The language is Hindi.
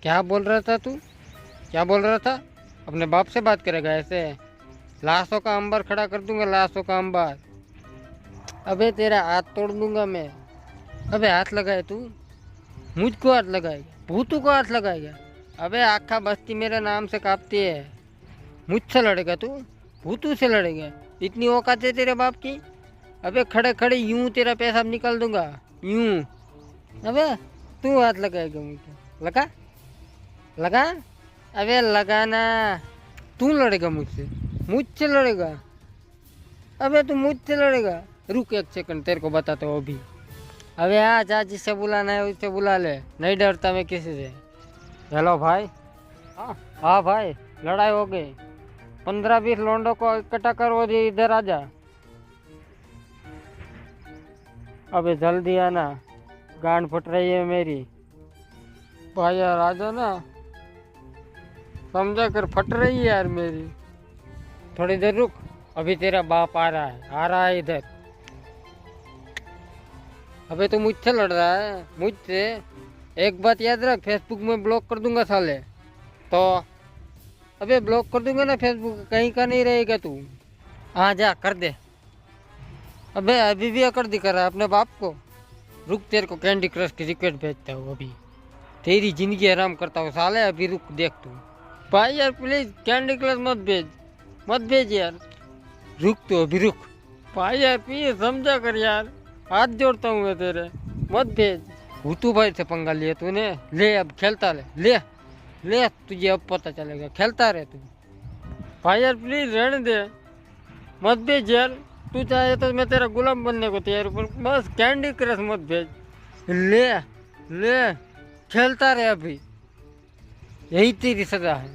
क्या बोल रहा था तू? क्या बोल रहा था? अपने बाप से बात करेगा ऐसे? लाशों का अंबर खड़ा कर दूंगा, लाशों का अंबर। अबे तेरा हाथ तोड़ दूंगा मैं। अबे हाथ लगाए तू? मुझको हाथ लगाएगा? भूतू को हाथ लगाएगा? अबे आखा बस्ती मेरे नाम से कांपती है। मुझसे लड़ेगा तू? भूतू से लड़ेगा? इतनी औकात है तेरे बाप की? अबे खड़े खड़े यूं तेरा पैसा निकाल दूंगा, यूं। अबे तू हाथ लगाएगा मुझे? लगा? लगा? अबे लगाना। तू लड़ेगा मुझसे? मुझसे लड़ेगा? अबे तू मुझसे लड़ेगा? रुक एक सेकंड, तेरे को बताता हूँ अभी। अबे आज आज जिससे बुलाना है उससे बुला ले, नहीं डरता मैं किसी से। हेलो भाई। हाँ हाँ भाई, लड़ाई हो गई। 15-20 लोंडों को इकट्ठा कर और इधर आ जा। अबे जल्दी आना, गांड फट रही है मेरी। भाई यार आ जा ना, समझा कर, फट रही है यार मेरी। थोड़ी देर रुक, अभी तेरा बाप आ रहा है इधर। अबे तो मुझसे लड़ रहा है, मुझसे। एक बात याद रख, फेसबुक में ब्लॉक कर दूंगा साले तो। अबे ब्लॉक कर दूंगा ना फेसबुक, कहीं का नहीं रहेगा तू। हाँ जा कर दे। अबे अभी भी अकड़ दिखा रहा है अपने बाप को। रुक, तेरे को कैंडी क्रश की रिक्वेस्ट भेजता हूँ अभी। तेरी जिंदगी आराम करता हूँ साले, अभी रुक देख तू। भाई यार प्लीज कैंडी क्रश मत भेज, मत भेज यार। रुक तो अभी रुक। भाई यार प्लीज समझा कर यार, हाथ जोड़ता हूँ मैं तेरे, मत भेज। भूतू भाई से पंगा लिया तूने, ले अब खेलता ले, ले ले, तुझे अब पता चलेगा, खेलता रहे तू। भाई यार प्लीज रहने दे, मत भेज यार। तू चाहे तो मैं तेरा गुलाम बनने को तैयार हूँ, पर बस कैंडी क्रश मत भेज। ले ले, खेलता रहे अभी, यही तेरी सजा है।